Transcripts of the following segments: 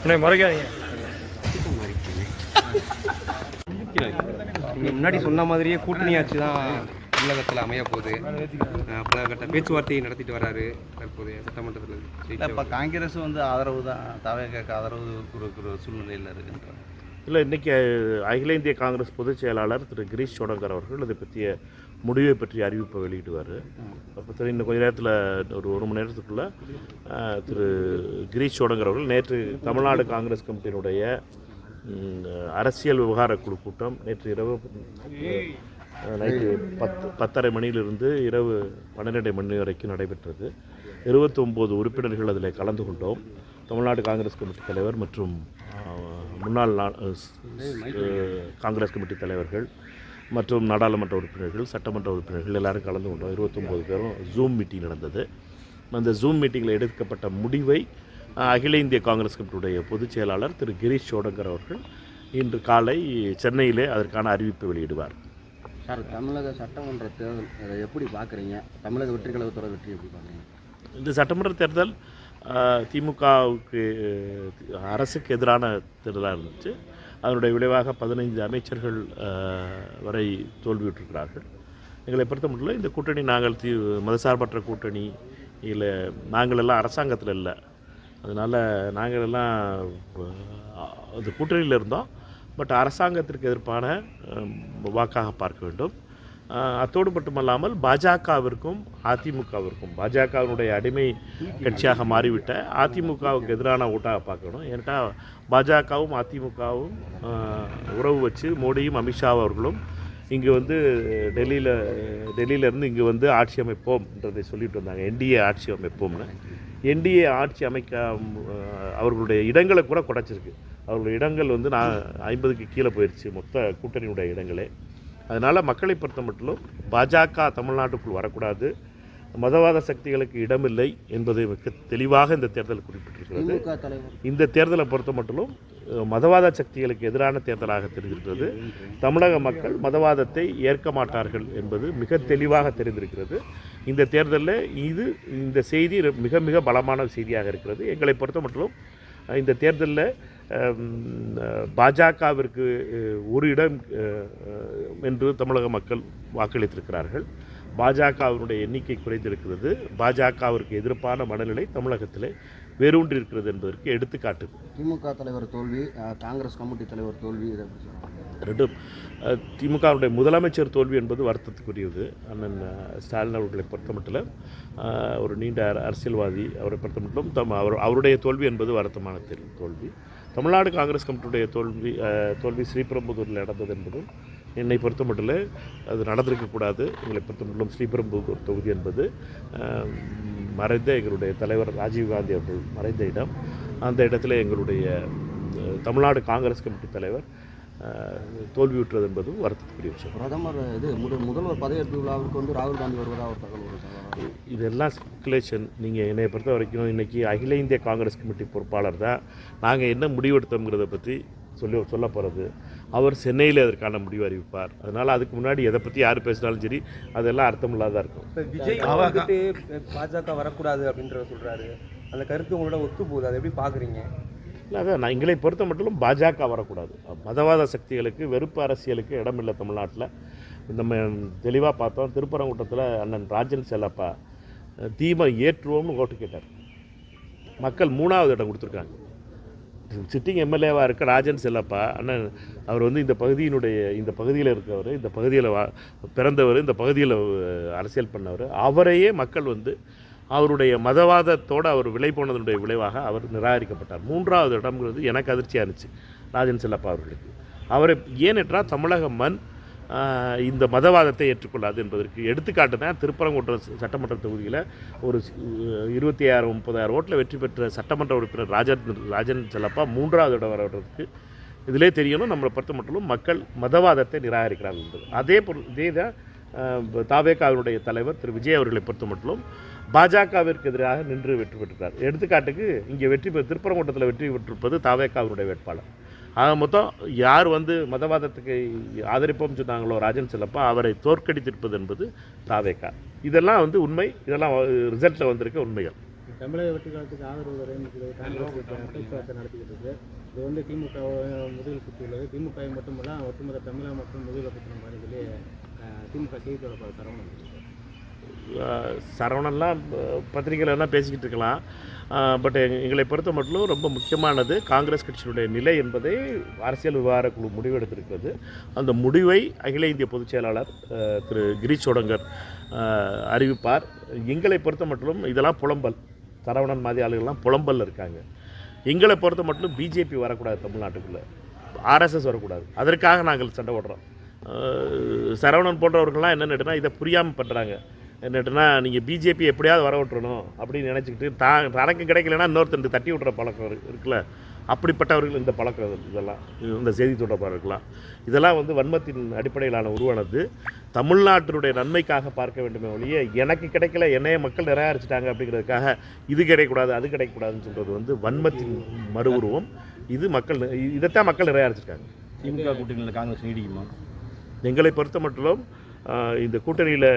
மறைக்காதீங்க. நீங்கள் முன்னாடி சொன்ன மாதிரியே கூட்டணி ஆட்சி தான் தமிழகத்தில் அமைய போகுது. பல கட்ட பேச்சுவார்த்தையை நடத்திட்டு வராரு தற்போதைய சட்டமன்றத்தில். இப்போ காங்கிரஸ் ஆதரவு தான் தவேகாக்கு ஆதரவு கொடுக்குற சூழ்நிலையில் இருக்குன்றாங்க. இல்லை, இன்றைக்கி அகில இந்திய காங்கிரஸ் பொதுச் செயலாளர் திரு கிரீஷ் சோடங்கர் அவர்கள் இதை பற்றிய முடிவை பற்றி அறிவிப்பை வெளியிடுவார். அப்போ இன்னும் கொஞ்சம் நேரத்தில் ஒரு மணி நேரத்துக்குள்ளே திரு கிரீஷ் சோடங்கர் அவர்கள் நேற்று தமிழ்நாடு காங்கிரஸ் கமிட்டியினுடைய அரசியல் விவகார குழு கூட்டம் நேற்று இரவு நைட்டு 10:30 மணியிலிருந்து இரவு 12 மணி வரைக்கும் நடைபெற்றது. 29 உறுப்பினர்கள் அதில் கலந்து கொண்டோம். தமிழ்நாடு காங்கிரஸ் கமிட்டி தலைவர் மற்றும் முன்னாள் காங்கிரஸ் கமிட்டி தலைவர்கள் மற்றும் நாடாளுமன்ற உறுப்பினர்கள், சட்டமன்ற உறுப்பினர்கள் எல்லாரும் கலந்து கொண்டோம். 29 பேரும் ஜூம் மீட்டிங் நடந்தது. அந்த ஜூம் மீட்டிங்கில் எடுக்கப்பட்ட முடிவை அகில இந்திய காங்கிரஸ் கமிட்டியுடைய பொதுச் செயலாளர் திரு கிரீஷ் சோடங்கர் அவர்கள் இன்று காலை சென்னையிலே அதற்கான அறிவிப்பை வெளியிடுவார். சார், தமிழக சட்டமன்ற தேர்தல் அதை எப்படி பார்க்குறீங்க? தமிழக வெற்றி கழகத்தோட வெற்றி எப்படி பார்க்குறீங்க? இந்த சட்டமன்ற தேர்தல் திமுகவுக்கு அரசுக்கு எதிரான தேர்தலாக இருந்துச்சு. அதனுடைய விளைவாக 15 அமைச்சர்கள் வரை தோல்வியுற்றிருக்கிறார்கள். எங்களை பொறுத்த மட்டும் இந்த கூட்டணி நாங்கள் மதசார்பற்ற கூட்டணி இல்லை, நாங்கள் எல்லாம் அரசாங்கத்தில் இல்லை. அதனால் நாங்கள் எல்லாம் அந்த கூட்டணியில் இருந்தோம். பட் அரசாங்கத்திற்கு எதிர்ப்பான வாக்காக பார்க்க வேண்டும். அத்தோடு மட்டுமல்லாமல் பாஜகவிற்கும் அதிமுகவிற்கும், பாஜகவினுடைய அடிமை கட்சியாக மாறிவிட்ட அதிமுகவுக்கு எதிரான ஓட்டாக பார்க்கணும். ஏன்னா பாஜகவும் அதிமுகவும் உறவு வச்சு மோடியும் அமித்ஷா அவர்களும் இங்கே டெல்லியிலேருந்து இங்கே ஆட்சி அமைப்போம்ன்றதை சொல்லிட்டு வந்தாங்க. என்டிஏ ஆட்சி அமைப்போம்னு. என்டிஏ ஆட்சி அமைக்க அவர்களுடைய இடங்களை கூட குறைச்சிருக்கு. அவர்களுடைய இடங்கள் 50க்கு கீழே போயிடுச்சு மொத்த கூட்டணியுடைய இடங்களே. அதனால் மக்களை பொறுத்த மட்டும் பாஜக தமிழ்நாட்டுக்குள் வரக்கூடாது, மதவாத சக்திகளுக்கு இடமில்லை என்பதை மிக தெளிவாக இந்த தேர்தல் குறிப்பிட்டிருக்கிறது. இந்த தேர்தலை பொறுத்த மட்டும் மதவாத சக்திகளுக்கு எதிரான தேர்தலாக தெரிந்திருக்கிறது. தமிழக மக்கள் மதவாதத்தை ஏற்க மாட்டார்கள் என்பது மிக தெளிவாக தெரிந்திருக்கிறது. இந்த தேர்தலில் இந்த செய்தி மிக மிக பலமான செய்தியாக இருக்கிறது. எங்களை பொறுத்த மட்டும் இந்த தேர்தலில் பாஜகவிற்கு ஒரு இடம் என்று தமிழக மக்கள் வாக்களித்திருக்கிறார்கள். பாஜகவினுடைய எண்ணிக்கை குறைந்திருக்கிறது. பாஜகவிற்கு எதிர்ப்பான மனநிலை தமிழகத்தில் வேரூன்றி இருக்கிறது என்பதற்கு எடுத்துக்காட்டு. திமுக தலைவர் தோல்வி, காங்கிரஸ் கமிட்டி தலைவர் தோல்வி, ரெண்டும். திமுகவுடைய முதலமைச்சர் தோல்வி என்பது வருத்தத்துக்குரியது. அண்ணன் ஸ்டாலின் அவர்களை பொறுத்த மட்டும் ஒரு நீண்ட அரசியல்வாதி, அவரை பொறுத்த மட்டும் அவருடைய தோல்வி என்பது வருத்தமான தோல்வி. தமிழ்நாடு காங்கிரஸ் கமிட்டியுடைய தோல்வி ஸ்ரீபெரும்புதூரில் நடந்தது என்பதும் என்னை பொறுத்த மட்டும் அது நடந்திருக்கக்கூடாது. எங்களை பொறுத்த மட்டும் ஸ்ரீபெரும்புதூர் தொகுதி என்பது மறைந்த எங்களுடைய தலைவர் ராஜீவ்காந்தி அவர்கள் மறைந்த இடம். அந்த இடத்துல எங்களுடைய தமிழ்நாடு காங்கிரஸ் கமிட்டி தலைவர் தோல்வியுற்றது என்பதும் வருத்தத்துக்குரிய விஷயம். பிரதமர் முதல்வர் பதவியேற்பு விழாவிற்கு ராகுல் காந்தி வருவதாக ஒரு தகவல். இதெல்லாம் ஸ்பெகுலேஷன். நீங்கள் என்னை பொறுத்த வரைக்கும் இன்றைக்கி அகில இந்திய காங்கிரஸ் கமிட்டி பொறுப்பாளர் தான் நாங்கள் என்ன முடிவெடுத்தோங்கிறத பற்றி சொல்ல போகிறது. அவர் சென்னையில் அதற்கான முடிவு அறிவிப்பார். அதனால் அதுக்கு முன்னாடி எதை பற்றி யார் பேசினாலும் சரி அதெல்லாம் அர்த்தமில்லாதான் இருக்கும். விஜய் பாஜக வரக்கூடாது அப்படின்றத சொல்கிறாரு. அந்த கருத்து உங்களோட ஒத்து போகுது, அதை எப்படி பார்க்குறீங்க? இல்லை, அதான் நான் எங்களை பொறுத்த மட்டும் பாஜக வரக்கூடாது. மதவாத சக்திகளுக்கு, வெறுப்பு அரசியலுக்கு இடமில்லை தமிழ்நாட்டில். நம்ம தெளிவாக பார்த்தோம். திருப்பரங்குன்றத்தில் அண்ணன் ராஜன் செல்லப்பா தீபம் ஏற்றுவோம்னு ஓட்டு கேட்டார். மக்கள் 3வது இடம் கொடுத்துருக்காங்க. சிட்டிங் எம்எல்ஏவாக இருக்க ராஜன் செல்லப்பா அண்ணன் அவர் இந்த பகுதியில் இருக்கவர், இந்த பகுதியில் பிறந்தவர், இந்த பகுதியில் அரசியல் பண்ணவர். அவரையே மக்கள் அவருடைய மதவாதத்தோடு அவர் விலை போனதனுடைய விளைவாக அவர் நிராகரிக்கப்பட்டார். 3வது இடம்ங்கிறது எனக்கு அதிர்ச்சியாக இருந்துச்சு ராஜன் செல்லப்பா அவர்களுக்கு. அவரை ஏனென்றால் தமிழக மண் இந்த மதவாதத்தை ஏற்றுக்கொள்ளாது என்பதற்கு எடுத்துக்காட்டு தான் திருப்பரங்குன்றம் சட்டமன்ற தொகுதியில் ஒரு 26,000-30,000 ஓட்டில் வெற்றி பெற்ற சட்டமன்ற உறுப்பினர் ராஜன் செல்லப்பா 3வது இடம் வரவதற்கு இதிலே தெரியணும் நம்மளை பொறுத்த மட்டும் மக்கள் மதவாதத்தை நிராகரிக்கிறார்கள் என்பது. இதே தான் தாவேகாவினுடைய தலைவர் திரு விஜய் அவர்களை பொறுத்த மட்டும் பாஜகவிற்கு எதிராக நின்று வெற்றி பெற்றிருக்கிறார். எடுத்துக்காட்டுக்கு இங்கே திருப்பரங்குன்றத்தில் வெற்றி பெற்றிருப்பது தாவேகாவினுடைய வேட்பாளர். ஆக மொத்தம் யார் மதவாதத்துக்கு ஆதரிப்போம்னு சொன்னாங்களோ ராஜன் செல்லப்பா அவரை தோற்கடித்திருப்பது என்பது தாவேகா. இதெல்லாம் உண்மை. இதெல்லாம் ரிசல்ட்டில் வந்திருக்க உண்மைகள். தமிழக வெற்றி காலத்துக்கு ஆதரவு வரைந்து காங்கிரஸ் பேச்சுவார்த்தை நடத்திக்கிட்டு இருக்கு. இது வந்து திமுக முதுகில் குத்தியுள்ளது. திமுக மட்டுமல்ல, ஒட்டுமொத்த தமிழகம் மற்றும் முதுகில் குத்தின மாதிரி சொல்லி திமுக செய்தி தொடர்பாளர் சரவணன்லாம் பத்திரிகையிலலாம் பேசிக்கிட்டு இருக்கலாம். பட் எங்களை பொறுத்த மட்டும் ரொம்ப முக்கியமானது காங்கிரஸ் கட்சியினுடைய நிலை என்பதை அரசியல் விவகார குழு முடிவெடுத்திருக்கிறது. அந்த முடிவை அகில இந்திய பொதுச் செயலாளர் திரு கிரீஷ் சோடங்கர் அறிவிப்பார். எங்களை பொறுத்த மட்டும் இதெல்லாம் புலம்பல், சரவணன் மாதிரி ஆளுகள்லாம் புலம்பல் இருக்காங்க. எங்களை பொறுத்த மட்டும் பிஜேபி வரக்கூடாது, தமிழ்நாட்டுக்குள்ளே ஆர்எஸ்எஸ் வரக்கூடாது. அதற்காக நாங்கள் சண்டை போடுறோம். சரவணன் போன்றவர்கள்லாம் என்னென்னா இதை புரியாமல் பண்ணுறாங்க. என்னட்டுனா நீங்கள் பிஜேபி எப்படியாவது வர விட்டுறணும் அப்படின்னு நினச்சிக்கிட்டு தனக்கு கிடைக்கலன்னா இன்னொருத்தண்டு தட்டி விட்ற பழக்கம் இருக்குல்ல, அப்படிப்பட்டவர்கள் இந்த பழக்கம் இதெல்லாம் இந்த செய்தி தொடர்பாளர்களாம் இதெல்லாம் வந்து வன்மத்தின் அடிப்படையிலான உருவானது. தமிழ்நாட்டினுடைய நன்மைக்காக பார்க்க வேண்டுமே ஒழிய எனக்கு கிடைக்கல, என்னைய மக்கள் நிராகரிச்சிட்டாங்க அப்படிங்கிறதுக்காக இது கிடைக்கக்கூடாது அது கிடைக்கக்கூடாதுன்னு சொல்கிறது வந்து வன்மத்தின் மறு உருவம். இது மக்கள் இதைத்தான் மக்கள் நிராகரிச்சிருக்காங்க. திமுக கூட்டணியில் காங்கிரஸ் நீடிக்குமா? எங்களை பொறுத்த மட்டும் இந்த கூட்டணியில்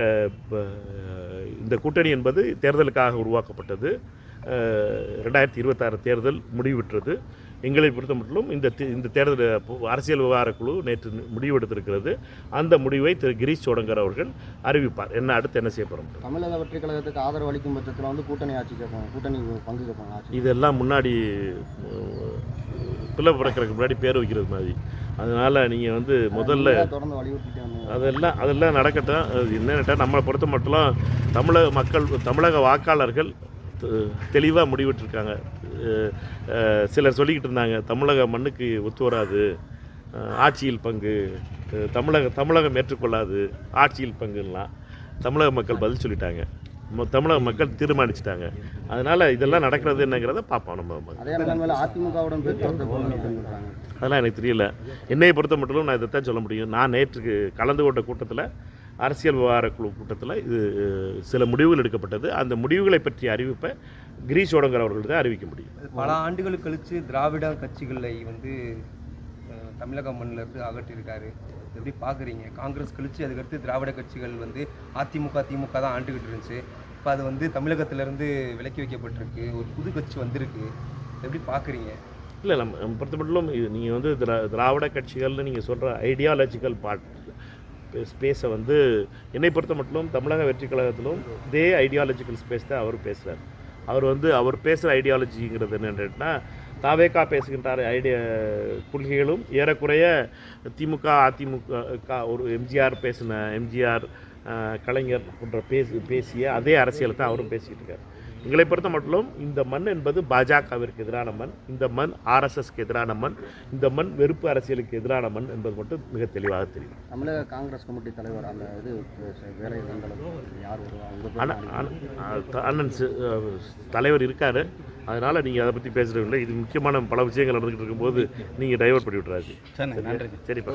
இந்த கூட்டணி என்பது தேர்தலுக்காக உருவாக்கப்பட்டது. 2026 தேர்தல் முடிவுற்றது. எங்களை பொறுத்த மட்டும் இந்த தேர்தல் அரசியல் விவகார குழு நேற்று முடிவெடுத்திருக்கிறது. அந்த முடிவை திரு கிரீஷ் சோடங்கர் அவர்கள் அறிவிப்பார். என்ன அடுத்து என்ன செய்ய போகிறோம். தமிழக வெற்றி கழகத்துக்கு ஆதரவு அளிக்கும் பட்சத்தில் வந்து கூட்டணி ஆட்சி கேட்பாங்க, கூட்டணி பங்கு கேட்பாங்க ஆட்சி. இதெல்லாம் முன்னாடி பிள்ளை பிறக்கிறதுக்கு முன்னாடி பேர் வைக்கிறது மாதிரி. அதனால் நீங்கள் வந்து முதல்ல தொடர்ந்து வலியுறுத்திட்டு அதெல்லாம் நடக்கட்டும். என்னென்ன நம்மளை பொறுத்த மட்டும் தமிழக வாக்காளர்கள் தெளிவாக முடிவிட்டிருக்காங்க. சிலர் சொல்லிக்கிட்டு இருந்தாங்க தமிழக மண்ணுக்கு ஒத்து வராது ஆட்சியில் பங்கு, தமிழகம் ஏற்றுக்கொள்ளாது ஆட்சியில் பங்குலாம் தமிழக மக்கள் பதில் சொல்லிட்டாங்க. தமிழக மக்கள் தீர்மானிச்சிட்டாங்க. அதனால் இதெல்லாம் நடக்கிறது என்னங்கிறத பார்ப்போம். நம்ம அதிமுகவுடன் அதெல்லாம் எனக்கு தெரியல. என்னையை பொறுத்த மட்டும் நான் இதைத்தான் சொல்ல முடியும். நான் நேற்றுக்கு கலந்து கொண்ட கூட்டத்தில், அரசியல் விவகார குழு கூட்டத்தில் இது சில முடிவுகள் எடுக்கப்பட்டது. அந்த முடிவுகளை பற்றிய அறிவிப்பை கிரீஷ் சோடங்கர் அவர்கள் தான் அறிவிக்க முடியும். பல ஆண்டுகள் கழித்து திராவிட கட்சிகளை வந்து தமிழக மண்ணிலிருந்து அகற்றியிருக்காரு. எப்படி பார்க்குறீங்க? காங்கிரஸ் கழித்து அதுக்கடுத்து திராவிட கட்சிகள் வந்து அதிமுக திமுக தான் ஆண்டுகிட்டு இருந்துச்சு. இப்போ அது வந்து தமிழகத்திலேருந்து விலக்கி வைக்கப்பட்டிருக்கு, ஒரு புது கட்சி வந்திருக்கு. எப்படி பார்க்குறீங்க? இல்லை, நம்ம பொறுத்த மட்டும் இது நீங்கள் வந்து திராவிட கட்சிகள்னு நீங்கள் சொல்கிற ஐடியாலஜிக்கல் ஸ்பேஸை வந்து என்னை பொறுத்த மட்டும் தமிழக வெற்றி கழகத்திலும் இதே ஐடியாலஜிக்கல் ஸ்பேஸ் தான் அவர் பேசுகிறார். அவர் பேசுகிற ஐடியாலஜிங்கிறது என்னென்னா தாவேக்கா பேசுகின்றார் கொள்கைகளும் ஏறக்குறைய திமுக அதிமுக ஒரு எம்ஜிஆர் கலைஞர் போன்ற பேசிய அதே அரசியலை தான் அவரும் பேசிக்கிட்டு இருக்கார். எங்களை பொறுத்த மட்டும் இந்த மண் என்பது பாஜகவிற்கு எதிரான மண், இந்த மண் ஆர்எஸ்எஸ்க்கு எதிரான மண், இந்த மண் வெறுப்பு அரசியலுக்கு எதிரான மண் என்பது மட்டும் மிக தெளிவாக தெரியும். தமிழக காங்கிரஸ் கமிட்டி தலைவர் அந்த இது வேலை யார் அண்ணன் தலைவர் இருக்கார். அதனால் நீங்கள் அதை பற்றி பேசுகிறதில்லை. இது முக்கியமான பல விஷயங்கள் நடந்துகிட்டு இருக்கும்போது நீங்கள் டைவர்ட் பண்ணி விட்றாரு. சரி, நன்றி. சரிப்பா.